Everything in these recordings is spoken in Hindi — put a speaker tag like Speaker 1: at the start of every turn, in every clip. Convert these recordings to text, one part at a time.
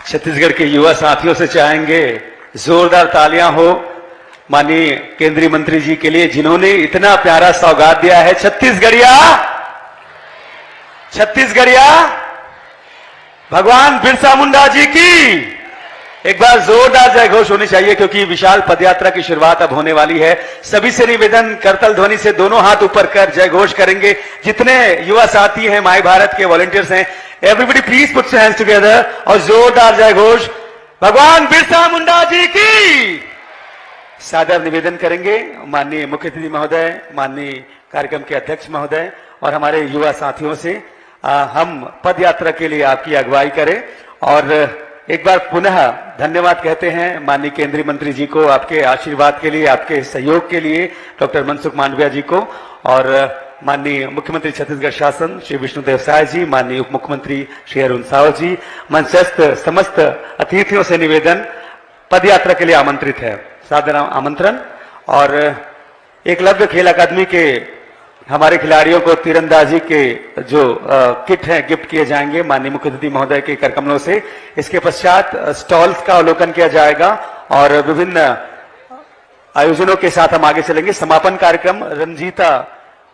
Speaker 1: छत्तीसगढ़ के युवा साथियों से चाहेंगे जोरदार तालियां हो माननीय केंद्रीय मंत्री जी के लिए, जिन्होंने इतना प्यारा सौगात दिया है। छत्तीसगढ़िया भगवान बिरसा मुंडा जी की एक बार जोरदार जय घोष होनी चाहिए, क्योंकि विशाल पदयात्रा की शुरुआत अब होने वाली है। सभी से निवेदन, करतल ध्वनि से दोनों हाथ ऊपर कर जय घोष करेंगे। जितने युवा साथी हैं, माय भारत के वॉलंटियर्स हैं, everybody please put your hands together और जोरदार जय घोष भगवान बिरसा मुंडा जी की। सादर निवेदन करेंगे माननीय मुख्य अतिथि महोदय, माननीय कार्यक्रम के अध्यक्ष महोदय और हमारे युवा साथियों से हम पदयात्रा के लिए आपकी अगुवाई करें। और एक बार पुनः धन्यवाद कहते हैं माननीय केंद्रीय मंत्री जी को, आपके आशीर्वाद के लिए, आपके सहयोग के लिए, डॉक्टर मनसुख मांडविया जी को, और माननीय मुख्यमंत्री छत्तीसगढ़ शासन श्री विष्णुदेव साय जी, माननीय उप मुख्यमंत्री श्री अरुण साव जी, मंचस्थ समस्त अतिथियों से निवेदन, पदयात्रा के लिए आमंत्रित है, सादर आमंत्रण। और एकलव्य खेल अकादमी के हमारे खिलाड़ियों को तीरंदाजी के जो किट हैं गिफ्ट किए जाएंगे माननीय मुख्य अतिथि महोदय के करकमलों से। इसके पश्चात स्टॉल्स का अवलोकन किया जाएगा और विभिन्न आयोजनों के साथ हम आगे चलेंगे। समापन कार्यक्रम रंजीता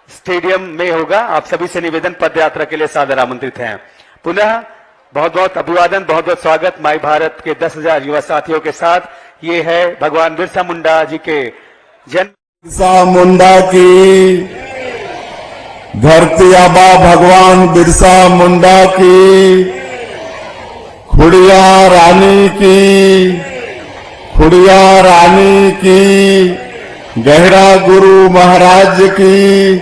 Speaker 1: स्टेडियम में होगा। आप सभी से निवेदन, पदयात्रा के लिए सादर आमंत्रित हैं। पुनः बहुत बहुत अभिवादन, बहुत बहुत स्वागत माय भारत के 10,000 युवा साथियों के साथ। ये है भगवान बिरसा मुंडा जी के जन्म।
Speaker 2: बिरसा मुंडा की धरती आबा भगवान बिरसा मुंडा की, खुड़िया रानी की, गहरा गुरु महाराज की,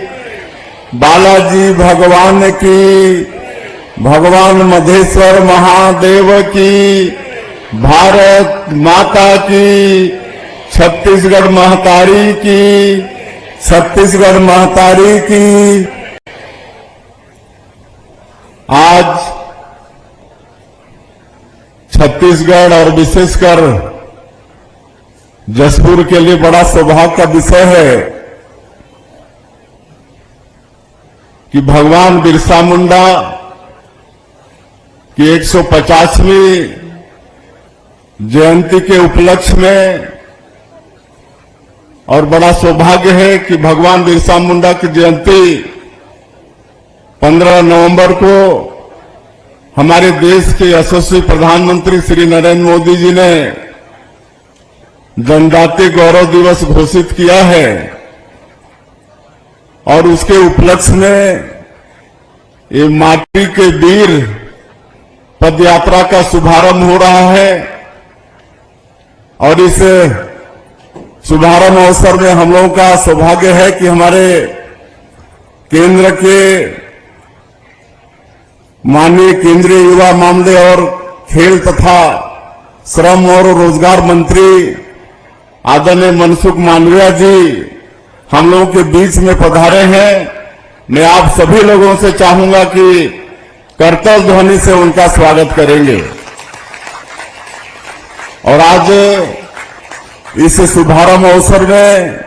Speaker 2: बालाजी भगवान की, भगवान मधेश्वर महादेव की, भारत माता की, छत्तीसगढ़ महतारी की। आज छत्तीसगढ़ और विशेषकर जसपुर के लिए बड़ा सौभाग्य का विषय है कि भगवान बिरसा मुंडा की 150वीं जयंती के उपलक्ष्य में, और बड़ा सौभाग्य है कि भगवान बिरसा मुंडा की जयंती 15 नवंबर को हमारे देश के यशस्वी प्रधानमंत्री श्री नरेंद्र मोदी जी ने जनजातीय गौरव दिवस घोषित किया है, और उसके उपलक्ष्य में ये माटी के वीर पदयात्रा का शुभारंभ हो रहा है। और इस शुभारंभ अवसर में हम लोगों का सौभाग्य है कि हमारे केंद्र के माननीय केंद्रीय युवा मामले और खेल तथा श्रम और रोजगार मंत्री आदरणीय मनसुख मांडविया जी हम लोगों के बीच में पधारे हैं। मैं आप सभी लोगों से चाहूंगा कि करतल ध्वनि से उनका स्वागत करेंगे। और आज इस शुभारंभ अवसर में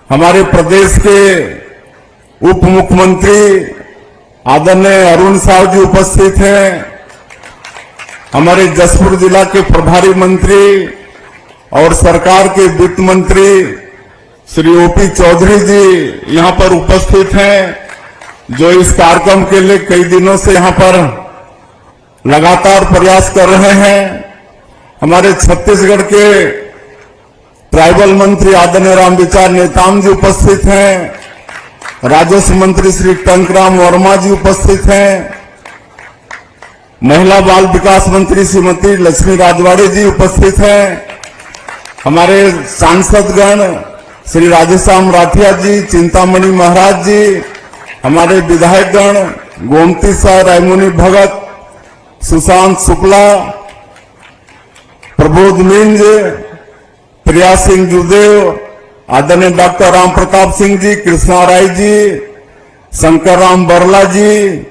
Speaker 2: हमारे प्रदेश के उप मुख्यमंत्री आदरणीय अरुण साव जी उपस्थित हैं, हमारे जसपुर जिला के प्रभारी मंत्री और सरकार के वित्त मंत्री श्री ओपी चौधरी जी यहां पर उपस्थित हैं, जो इस कार्यक्रम के लिए कई दिनों से यहां पर लगातार प्रयास कर रहे हैं। हमारे छत्तीसगढ़ के ट्राइबल मंत्री आदरणीय रामविचार नेताम जी उपस्थित हैं, राजस्व मंत्री श्री टंकराम वर्मा जी उपस्थित हैं, महिला बाल विकास मंत्री श्रीमती लक्ष्मी राजवाड़े जी उपस्थित हैं, हमारे सांसदगण श्री राधेश्याम राठिया जी, चिंतामणि महाराज जी, हमारे विधायकगण गोमती शाह, रायमुनि भगत, सुशांत शुक्ला, प्रबोध मिंज, प्रिया सिंह जुदेव, आदरणीय डॉक्टर राम प्रताप सिंह जी, कृष्णा राय जी, शंकर राम बरला जी,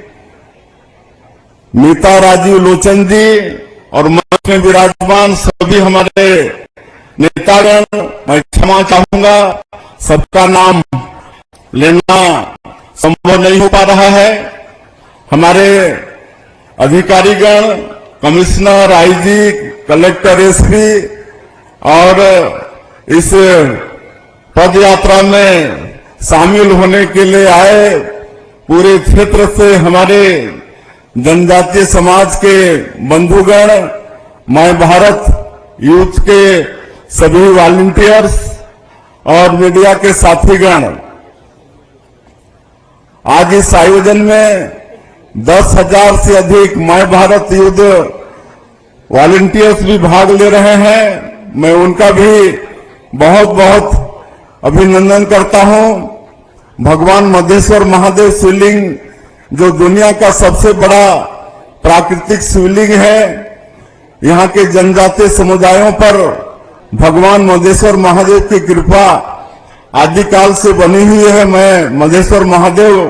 Speaker 2: मीता राजीव लोचन जी और मंच में विराजमान सभी हमारे नेतागण। मैं क्षमा चाहूंगा, सबका नाम लेना संभव नहीं हो पा रहा है। हमारे अधिकारीगण कमिश्नर, आईजी, कलेक्टर, एसपी और इस पद यात्रा में शामिल होने के लिए आए पूरे क्षेत्र से हमारे जनजातीय समाज के बंधुगण, माय भारत यूथ के सभी वॉलंटियर्स और मीडिया के साथीगण, आज इस आयोजन में 10,000 से अधिक माय भारत यूथ वॉलंटियर्स भी भाग ले रहे हैं। मैं उनका भी बहुत बहुत अभिनंदन करता हूं। भगवान मधेश्वर महादेव शिवलिंग जो दुनिया का सबसे बड़ा प्राकृतिक शिवलिंग है, यहाँ के जनजातीय समुदायों पर भगवान मधेश्वर महादेव की कृपा आदिकाल से बनी हुई है। मैं मधेश्वर महादेव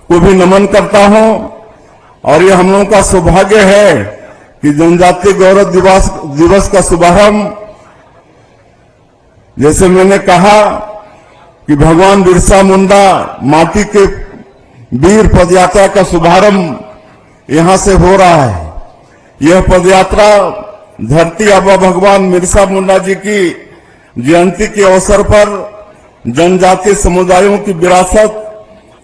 Speaker 2: को भी नमन करता हूं और ये हम लोगों का सौभाग्य है कि जनजातीय गौरव दिवस का शुभारंभ, जैसे मैंने कहा कि भगवान बिरसा मुंडा माटी के वीर पदयात्रा का शुभारंभ यहां से हो रहा है। यह पदयात्रा धरती आबा भगवान बिरसा मुंडा जी की जयंती के अवसर पर जनजातीय समुदायों की विरासत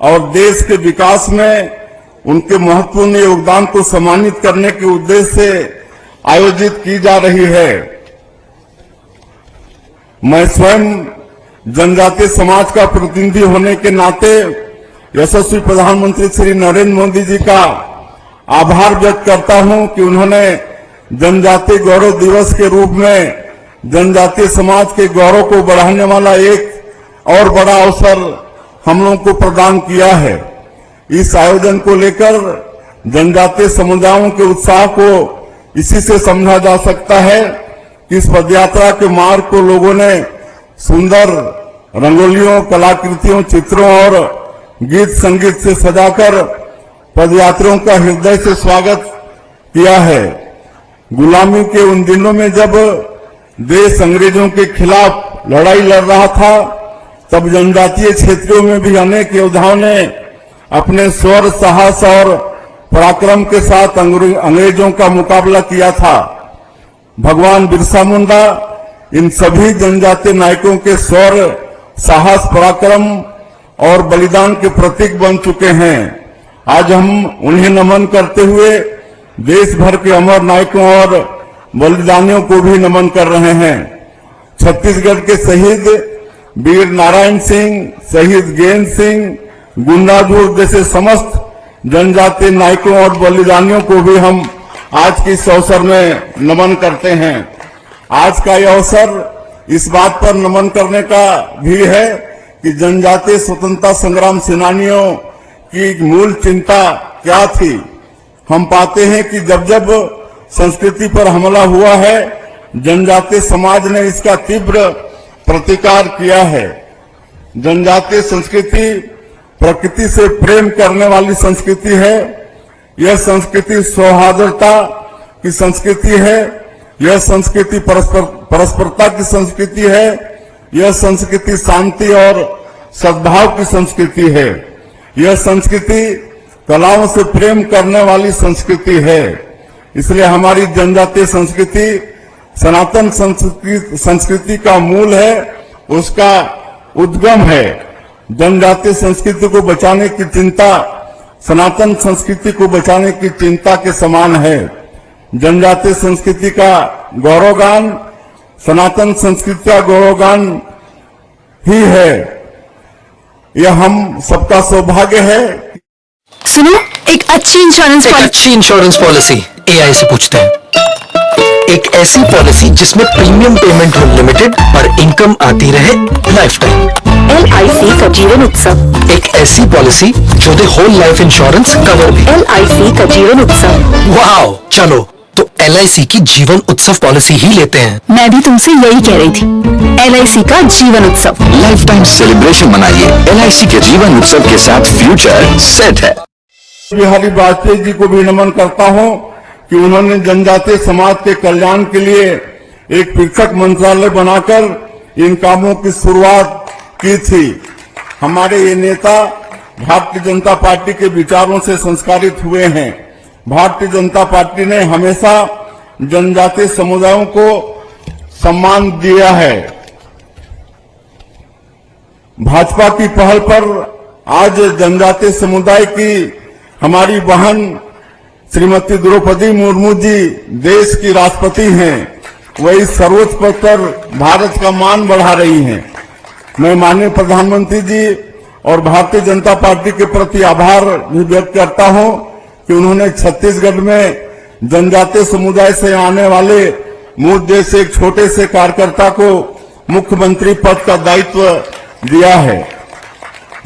Speaker 2: और देश के विकास में उनके महत्वपूर्ण योगदान को सम्मानित करने के उद्देश्य से आयोजित की जा रही है। मैं स्वयं जनजातीय समाज का प्रतिनिधि होने के नाते यशस्वी प्रधानमंत्री श्री नरेंद्र मोदी जी का आभार व्यक्त करता हूं कि उन्होंने जनजातीय गौरव दिवस के रूप में जनजातीय समाज के गौरव को बढ़ाने वाला एक और बड़ा अवसर हम लोगों को प्रदान किया है। इस आयोजन को लेकर जनजातीय समुदायों के उत्साह को इसी से समझा जा सकता है कि इस पदयात्रा के मार्ग को लोगों ने सुंदर रंगोलियों, कलाकृतियों, चित्रों और गीत संगीत से सजाकर पदयात्रियों का हृदय से स्वागत किया है। गुलामी के उन दिनों में जब देश अंग्रेजों के खिलाफ लड़ाई लड़ रहा था, तब जनजातीय क्षेत्रों में भी अनेक योद्धाओं ने अपने शौर्य, साहस और पराक्रम के साथ अंग्रेजों का मुकाबला किया था। भगवान बिरसा मुंडा इन सभी जनजातीय नायकों के शौर्य, साहस, पराक्रम और बलिदान के प्रतीक बन चुके हैं। आज हम उन्हें नमन करते हुए देश भर के अमर नायकों और बलिदानियों को भी नमन कर रहे हैं। छत्तीसगढ़ के शहीद वीर नारायण सिंह, शहीद गेंद सिंह, गुंडाधुर जैसे समस्त जनजातीय नायकों और बलिदानियों को भी हम आज के इस अवसर में नमन करते हैं। आज का यह अवसर इस बात पर नमन करने का भी है कि जनजातीय स्वतंत्रता संग्राम सेनानियों की मूल चिंता क्या थी। हम पाते हैं कि जब जब संस्कृति पर हमला हुआ है, जनजातीय समाज ने इसका तीव्र प्रतिकार किया है। जनजातीय संस्कृति प्रकृति से प्रेम करने वाली संस्कृति है। यह संस्कृति सौहार्दता की संस्कृति है। यह संस्कृति परस्परता की संस्कृति है। यह संस्कृति शांति और सद्भाव की संस्कृति है। यह संस्कृति कलाओं से प्रेम करने वाली संस्कृति है। इसलिए हमारी जनजातीय संस्कृति सनातन संस्कृति का मूल है, उसका उद्गम है। जनजातीय संस्कृति को बचाने की चिंता सनातन संस्कृति को बचाने की चिंता के समान है। जनजातीय संस्कृति का गौरवगान सनातन संस्कृति का गौरवगान ही है। यह हम सबका सौभाग्य है।
Speaker 3: सुनो, एक अच्छी इंश्योरेंस पॉलिसी एआई से पूछते हैं। एक ऐसी पॉलिसी जिसमें प्रीमियम पेमेंट हो लिमिटेड पर इनकम आती रहे लाइफ टाइम।
Speaker 4: LIC का जीवन उत्सव।
Speaker 3: एक ऐसी पॉलिसी जो दे होल लाइफ इंश्योरेंस कवर भी।
Speaker 4: LIC का जीवन उत्सव।
Speaker 3: वाओ, चलो तो LIC की जीवन उत्सव पॉलिसी ही लेते हैं।
Speaker 4: मैं भी तुमसे यही कह रही थी, LIC का जीवन उत्सव।
Speaker 5: लाइफ टाइम सेलिब्रेशन मनाइए LIC के जीवन उत्सव के साथ। फ्यूचर सेट है।
Speaker 2: बिहारी वाजपेयी जी को भी नमन करता हूं कि उन्होंने जनजातीय समाज के कल्याण के लिए एक पृथक मंत्रालय बनाकर इन कामों की शुरुआत की थी। हमारे ये नेता भारतीय जनता पार्टी के विचारों से संस्कारित हुए हैं। भारतीय जनता पार्टी ने हमेशा जनजातीय समुदायों को सम्मान दिया है। भाजपा की पहल पर आज जनजातीय समुदाय की हमारी बहन श्रीमती द्रौपदी मुर्मू जी देश की राष्ट्रपति हैं। वही सर्वोच्च पद पर भारत का मान बढ़ा रही हैं। मैं माननीय प्रधानमंत्री जी और भारतीय जनता पार्टी के प्रति आभार भी व्यक्त करता हूं कि उन्होंने छत्तीसगढ़ में जनजातीय समुदाय से आने वाले मुझ जैसे एक छोटे से कार्यकर्ता को मुख्यमंत्री पद का दायित्व दिया है।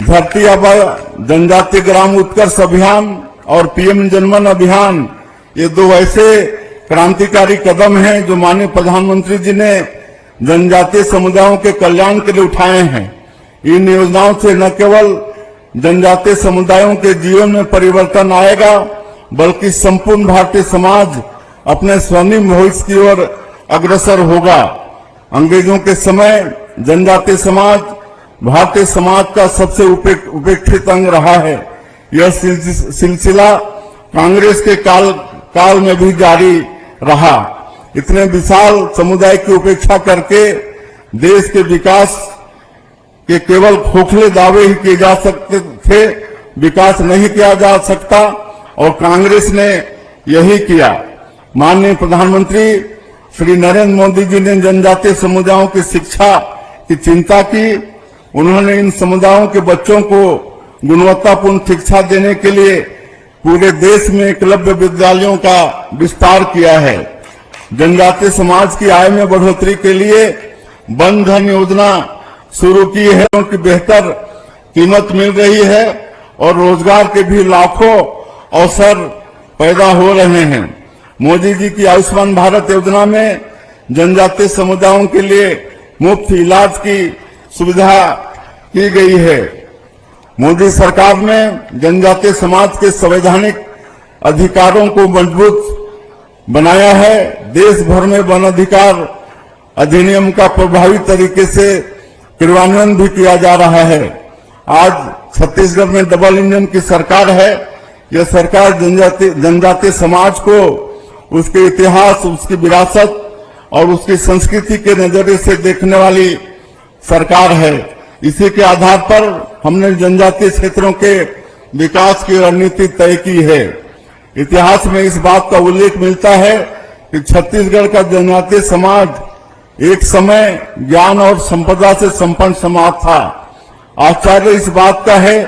Speaker 2: धरती आबा जनजातीय ग्राम उत्कर्ष अभियान और पीएम जनमन अभियान, ये दो ऐसे क्रांतिकारी कदम हैं जो माननीय प्रधानमंत्री जी ने जनजातीय समुदायों के कल्याण के लिए उठाए हैं। इन योजनाओं से न केवल जनजातीय समुदायों के जीवन में परिवर्तन आएगा, बल्कि संपूर्ण भारतीय समाज अपने स्वर्णिम भविष्य की ओर अग्रसर होगा। अंग्रेजों के समय जनजातीय समाज भारतीय समाज का सबसे उपेक्षित अंग रहा है। यह सिलसिला कांग्रेस के काल में भी जारी रहा। इतने विशाल समुदाय की उपेक्षा करके देश के विकास के केवल खोखले दावे ही किए जा सकते थे, विकास नहीं किया जा सकता, और कांग्रेस ने यही किया। माननीय प्रधानमंत्री श्री नरेंद्र मोदी जी ने जनजातीय समुदायों की शिक्षा की चिंता की। उन्होंने इन समुदायों के बच्चों को गुणवत्तापूर्ण शिक्षा देने के लिए पूरे देश में एकलव्य विद्यालयों का विस्तार किया है। जनजातीय समाज की आय में बढ़ोतरी के लिए वन धन योजना शुरू की है, उनकी बेहतर कीमत मिल रही है और रोजगार के भी लाखों अवसर पैदा हो रहे हैं। मोदी जी की आयुष्मान भारत योजना में जनजातीय समुदायों के लिए मुफ्त इलाज की सुविधा की गई है। मोदी सरकार ने जनजातीय समाज के संवैधानिक अधिकारों को मजबूत बनाया है। देश भर में वन अधिकार अधिनियम का प्रभावी तरीके से क्रियान्वयन भी किया जा रहा है। आज छत्तीसगढ़ में डबल इंजन की सरकार है। यह सरकार जनजातीय समाज को उसके इतिहास, उसकी विरासत और उसकी संस्कृति के नजरिए से देखने वाली सरकार है। इसी के आधार पर हमने जनजातीय क्षेत्रों के विकास की रणनीति तय की है। इतिहास में इस बात का उल्लेख मिलता है कि छत्तीसगढ़ का जनजातीय समाज एक समय ज्ञान और संपदा से संपन्न समाज था। आश्चर्य इस बात का है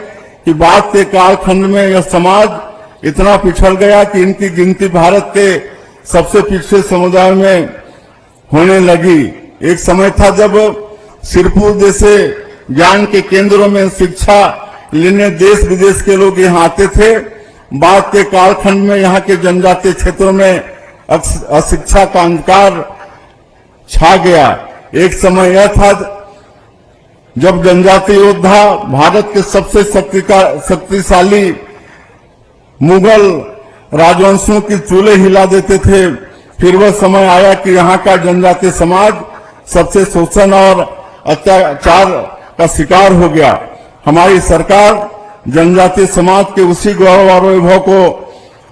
Speaker 2: कि बाद के कालखंड में यह समाज इतना पिछड़ गया कि इनकी गिनती भारत के सबसे पिछड़े समुदाय में होने लगी। एक समय था जब सिरपुर जैसे ज्ञान के केंद्रों में शिक्षा लेने देश विदेश के लोग यहाँ आते थे। बाद के कालखंड में यहाँ के जनजातीय क्षेत्रों में अशिक्षा का अंधकार छा गया। एक समय यह था जब जनजातीय योद्धा भारत के सबसे शक्तिशाली मुगल राजवंशों की चूल्हे हिला देते थे। फिर वह समय आया कि यहाँ का जनजातीय समाज सबसे शोषण और अत्याचार का शिकार हो गया। हमारी सरकार जनजातीय समाज के उसी गौरव और वैभव को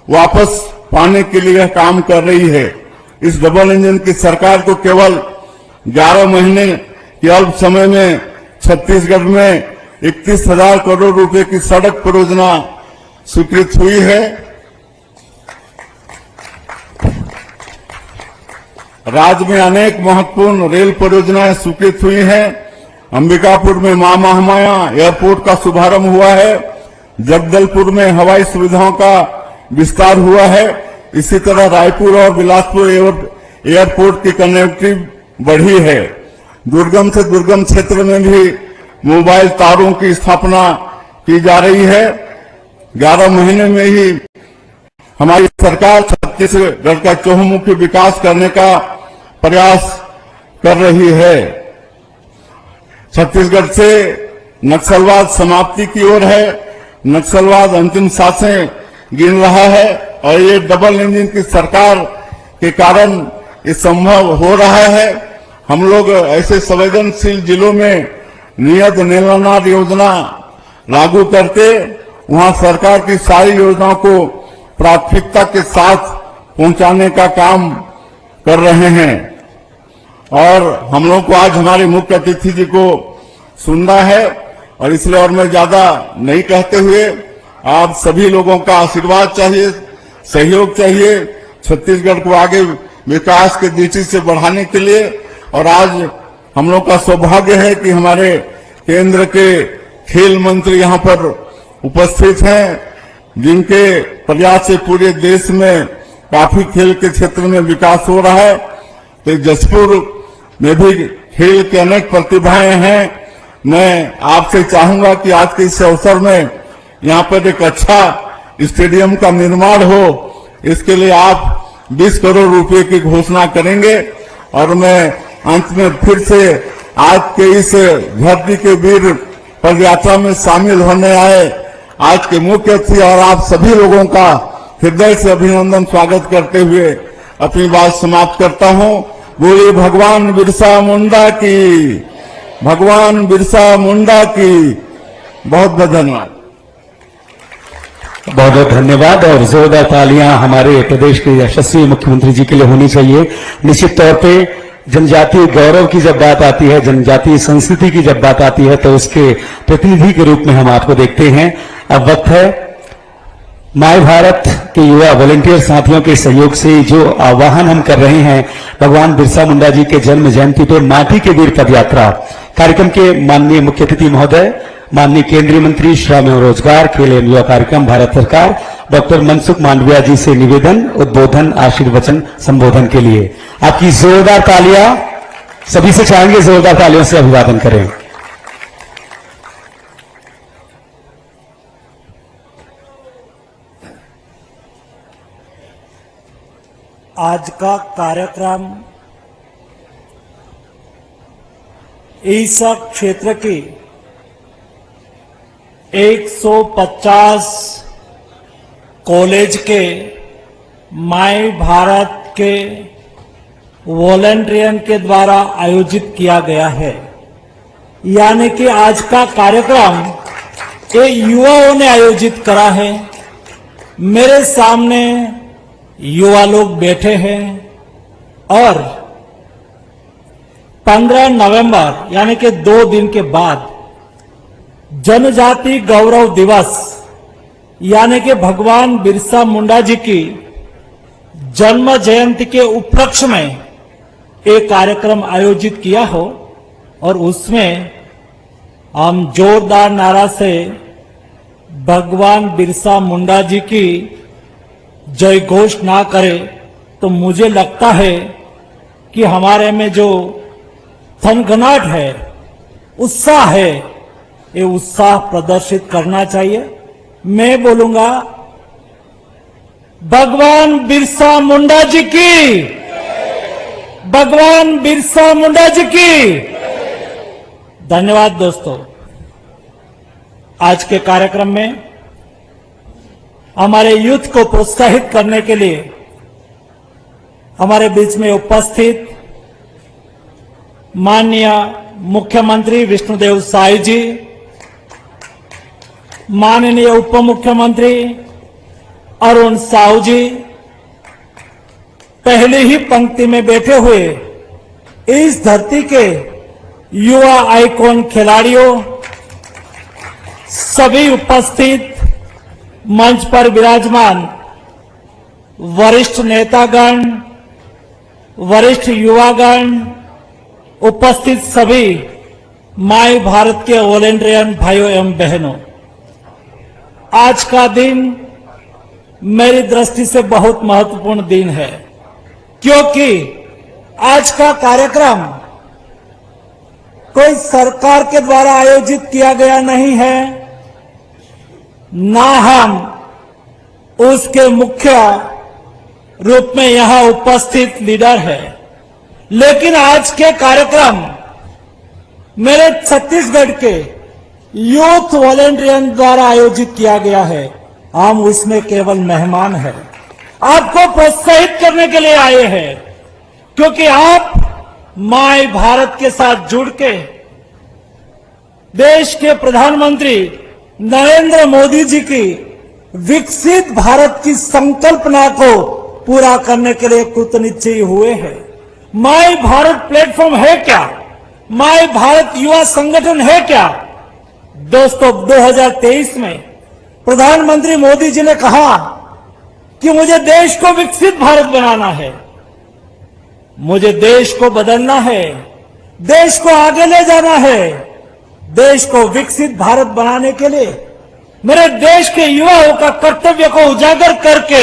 Speaker 2: वापस पाने के लिए काम कर रही है। इस डबल इंजन की सरकार को केवल 11 महीने के अल्प समय में छत्तीसगढ़ में 31,000 करोड़ रुपए की सड़क परियोजना स्वीकृत हुई है। राज्य में अनेक महत्वपूर्ण रेल परियोजनाएं स्वीकृत हुई हैं। अंबिकापुर में मां महामाया एयरपोर्ट का शुभारंभ हुआ है। जगदलपुर में हवाई सुविधाओं का विस्तार हुआ है। इसी तरह रायपुर और बिलासपुर एयरपोर्ट की कनेक्टिविटी बढ़ी है। दुर्गम से दुर्गम क्षेत्र में भी मोबाइल तारों की स्थापना की जा रही है। 11 महीने में ही हमारी सरकार छत्तीसगढ़ का चहुमुखी विकास करने का प्रयास कर रही है। छत्तीसगढ़ से नक्सलवाद समाप्ति की ओर है। नक्सलवाद अंतिम सांसें गिन रहा है और ये डबल इंजन की सरकार के कारण ये संभव हो रहा है। हम लोग ऐसे संवेदनशील जिलों में नियत निलंबन योजना लागू करके वहां सरकार की सारी योजनाओं को प्राथमिकता के साथ पहुंचाने का काम कर रहे हैं। और हम लोग को आज हमारे मुख्य अतिथि जी को सुनना है, और इसलिए और मैं ज्यादा नहीं कहते हुए आप सभी लोगों का आशीर्वाद चाहिए, सहयोग चाहिए छत्तीसगढ़ को आगे विकास की दृष्टि से बढ़ाने के लिए। और आज हम लोग का सौभाग्य है कि हमारे केंद्र के खेल मंत्री यहाँ पर उपस्थित हैं, जिनके प्रयास से पूरे देश में काफी खेल के क्षेत्र में विकास हो रहा है। तो जसपुर में भी खेल के अनेक प्रतिभाएं हैं। मैं आपसे चाहूंगा कि आज के इस अवसर में यहाँ पर एक अच्छा स्टेडियम का निर्माण हो, इसके लिए आप 20 करोड़ रुपए की घोषणा करेंगे। और मैं अंत में फिर से आज के इस धरती के वीर पदयात्रा में शामिल होने आए आज के मुख्य अतिथि और आप सभी लोगों का हृदय से अभिनंदन स्वागत करते हुए अपनी बात समाप्त करता हूं। बोलिए भगवान बिरसा मुंडा की, भगवान बिरसा मुंडा की। बहुत बहुत धन्यवाद।
Speaker 6: बहुत बहुत धन्यवाद और जोरदार तालियां हमारे प्रदेश के यशस्वी मुख्यमंत्री जी के लिए होनी चाहिए। निश्चित तौर पे जनजातीय गौरव की जब बात आती है, जनजातीय संस्कृति की जब बात आती है, तो उसके प्रतिनिधि के रूप में हम आपको देखते हैं। अब वक्त है माय भारत के युवा वॉलंटियर साथियों के सहयोग से जो आह्वान हम कर रहे हैं भगवान बिरसा मुंडा जी के जन्म जयंती पर माटी के वीर पदयात्रा कार्यक्रम के माननीय मुख्य अतिथि महोदय, माननीय केंद्रीय मंत्री श्रम एवं रोजगार, खेल एवं युवा कार्यक्रम भारत सरकार डॉक्टर मनसुख मांडविया जी से निवेदन, उद्बोधन, आशीर्वचन, संबोधन के लिए आपकी जोरदार तालियां सभी से चाहेंगे, जोरदार तालियों से अभिवादन करें।
Speaker 7: आज का कार्यक्रम इस क्षेत्र की 150 कॉलेज के माय भारत के वॉलंटियर्स के द्वारा आयोजित किया गया है। यानी कि आज का कार्यक्रम ये युवाओं ने आयोजित करा है। मेरे सामने युवा लोग बैठे हैं और 15 नवंबर यानी कि 2 दिन के बाद जनजाति गौरव दिवस यानी कि भगवान बिरसा मुंडा जी की जन्म जयंती के उपलक्ष्य में एक कार्यक्रम आयोजित किया हो और उसमें हम जोरदार नारा से भगवान बिरसा मुंडा जी की जय घोष ना करें तो मुझे लगता है कि हमारे में जो थनगनाहट है, उत्साह है, ये उत्साह प्रदर्शित करना चाहिए। मैं बोलूंगा भगवान बिरसा मुंडा जी की, भगवान बिरसा मुंडा जी की। धन्यवाद दोस्तों। आज के कार्यक्रम में हमारे यूथ को प्रोत्साहित करने के लिए हमारे बीच में उपस्थित माननीय मुख्यमंत्री विष्णुदेव साय जी, माननीय उप मुख्यमंत्री अरुण साहू जी, पहली ही पंक्ति में बैठे हुए इस धरती के युवा आइकॉन खिलाड़ियों, सभी उपस्थित मंच पर विराजमान वरिष्ठ नेतागण, वरिष्ठ युवागण, उपस्थित सभी माय भारत के वॉलंटियर भाइयों एवं बहनों, आज का दिन मेरी दृष्टि से बहुत महत्वपूर्ण दिन है, क्योंकि आज का कार्यक्रम कोई सरकार के द्वारा आयोजित किया गया नहीं है, ना हम उसके मुख्य रूप में यहां उपस्थित लीडर है, लेकिन आज के कार्यक्रम मेरे छत्तीसगढ़ के यूथ वॉलंटियर द्वारा आयोजित किया गया है। हम उसमें केवल मेहमान हैं, आपको प्रोत्साहित करने के लिए आए हैं, क्योंकि आप माय भारत के साथ जुड़ के देश के प्रधानमंत्री नरेंद्र मोदी जी की विकसित भारत की संकल्पना को पूरा करने के लिए कृतनिश्चयी हुए हैं। माय भारत प्लेटफॉर्म है क्या? माय भारत युवा संगठन है क्या? दोस्तों, 2023 में प्रधानमंत्री मोदी जी ने कहा कि मुझे देश को विकसित भारत बनाना है, मुझे देश को बदलना है, देश को आगे ले जाना है। देश को विकसित भारत बनाने के लिए मेरे देश के युवाओं का कर्तव्य को उजागर करके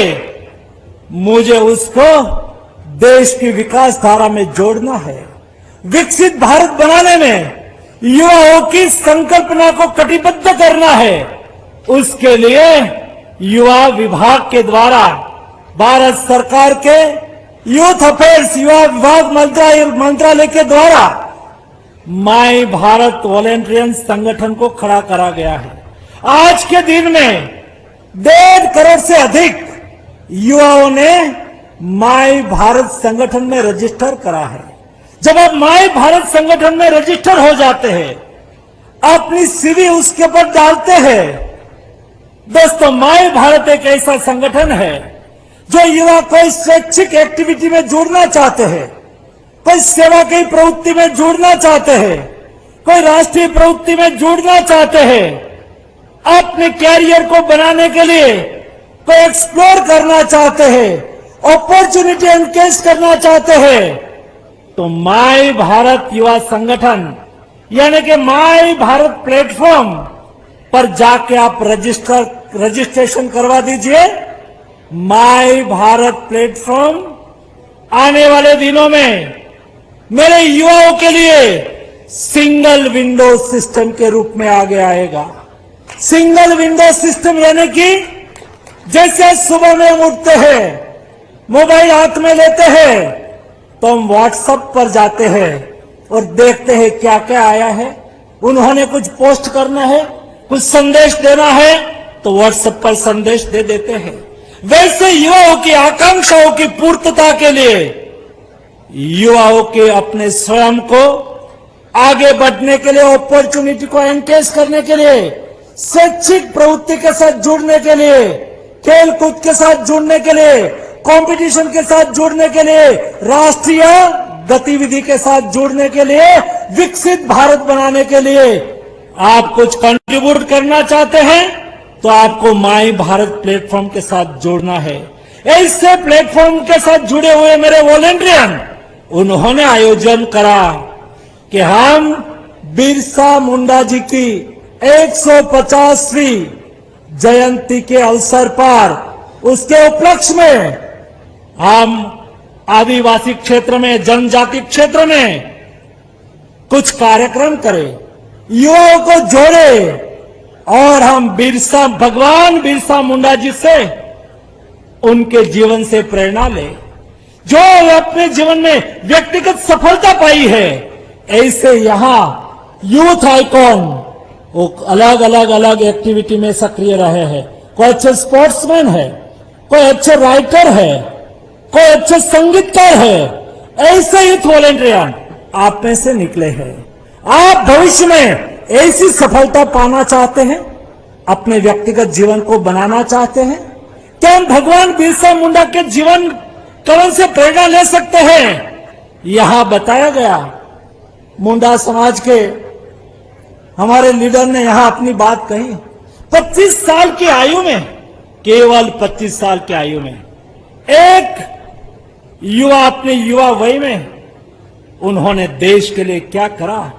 Speaker 7: मुझे उसको देश की विकास धारा में जोड़ना है। विकसित भारत बनाने में युवाओं की संकल्पना को कटिबद्ध करना है। उसके लिए युवा विभाग के द्वारा भारत सरकार के यूथ अफेयर्स युवा विभाग मंत्रालय के द्वारा माय भारत वॉलेंटियर्स संगठन को खड़ा करा गया है। आज के दिन में 1.5 करोड़ से अधिक युवाओं ने माय भारत संगठन में रजिस्टर करा है। जब आप माय भारत संगठन में रजिस्टर हो जाते हैं, अपनी सीवी उसके ऊपर डालते हैं। दोस्तों, माय भारत एक ऐसा संगठन है जो युवा कोई शैक्षिक एक्टिविटी में जुड़ना चाहते हैं, कोई सेवा की प्रवृत्ति में जुड़ना चाहते हैं, कोई राष्ट्रीय प्रवृत्ति में जुड़ना चाहते हैं, अपने कैरियर को बनाने के लिए कोई एक्सप्लोर करना चाहते हैं, अपॉर्चुनिटी एनकेज करना चाहते हैं, तो माय भारत युवा संगठन यानी कि माय भारत प्लेटफॉर्म पर जाके आप रजिस्ट्रेशन करवा दीजिए। माय भारत प्लेटफॉर्म आने वाले दिनों में मेरे युवाओं के लिए सिंगल विंडो सिस्टम के रूप में आगे आएगा। सिंगल विंडो सिस्टम यानी कि जैसे सुबह में उठते हैं, मोबाइल हाथ में लेते हैं, तो हम व्हाट्सएप पर जाते हैं और देखते हैं क्या क्या आया है। उन्होंने कुछ पोस्ट करना है, कुछ संदेश देना है, तो व्हाट्सएप पर संदेश दे देते हैं। वैसे युवाओं की आकांक्षाओं की पूर्तता के लिए युवाओं के अपने स्वयं को आगे बढ़ने के लिए, अपॉर्चुनिटी को एनकेज करने के लिए, शैक्षिक प्रवृत्ति के साथ जुड़ने के लिए, खेल कूद के साथ जुड़ने के लिए, कंपटीशन के साथ जुड़ने के लिए, राष्ट्रीय गतिविधि के साथ जुड़ने के लिए, विकसित भारत बनाने के लिए आप कुछ कंट्रीब्यूट करना चाहते हैं तो आपको माय भारत प्लेटफॉर्म के साथ जुड़ना है। ऐसे प्लेटफॉर्म के साथ जुड़े हुए मेरे वॉलेंटियर उन्होंने आयोजन करा कि हम बिरसा मुंडा जी की 150वीं जयंती के अवसर पर उसके उपलक्ष्य में हम आदिवासी क्षेत्र में, जनजाति क्षेत्र में कुछ कार्यक्रम करें, युवाओं को जोड़े और हम भगवान बिरसा मुंडा जी से उनके जीवन से प्रेरणा ले। जो अपने जीवन में व्यक्तिगत सफलता पाई है, ऐसे यहां यूथ आइकॉन वो अलग एक्टिविटी में सक्रिय रहे हैं। कोई अच्छे स्पोर्ट्समैन है, कोई अच्छे राइटर है, कोई अच्छे संगीतकार है। ऐसे यूथ वॉलेंटियर आप में से निकले हैं। आप भविष्य में ऐसी सफलता पाना चाहते हैं, अपने व्यक्तिगत जीवन को बनाना चाहते हैं? क्या हम भगवान बिरसा मुंडा के जीवन करण से प्रेरणा ले सकते हैं? यहां बताया गया। मुंडा समाज के हमारे लीडर ने यहां अपनी बात कही। 25 साल की आयु में, केवल 25 साल की आयु में एक युवा अपने युवा वय में उन्होंने देश के लिए क्या करा,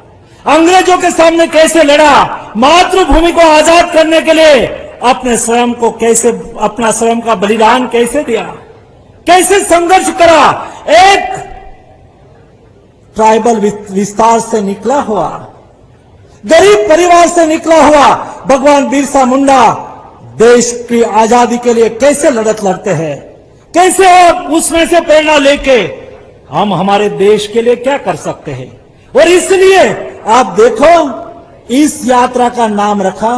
Speaker 7: अंग्रेजों के सामने कैसे लड़ा, मातृभूमि को आजाद करने के लिए अपने स्वयं को कैसे, अपना स्वयं का बलिदान कैसे दिया, कैसे संघर्ष करा। एक ट्राइबल विस्तार से निकला हुआ, गरीब परिवार से निकला हुआ भगवान बिरसा मुंडा देश की आजादी के लिए कैसे लड़त लड़ते हैं, कैसे उसमें से प्रेरणा लेके हम हमारे देश के लिए क्या कर सकते हैं। और इसलिए आप देखो, इस यात्रा का नाम रखा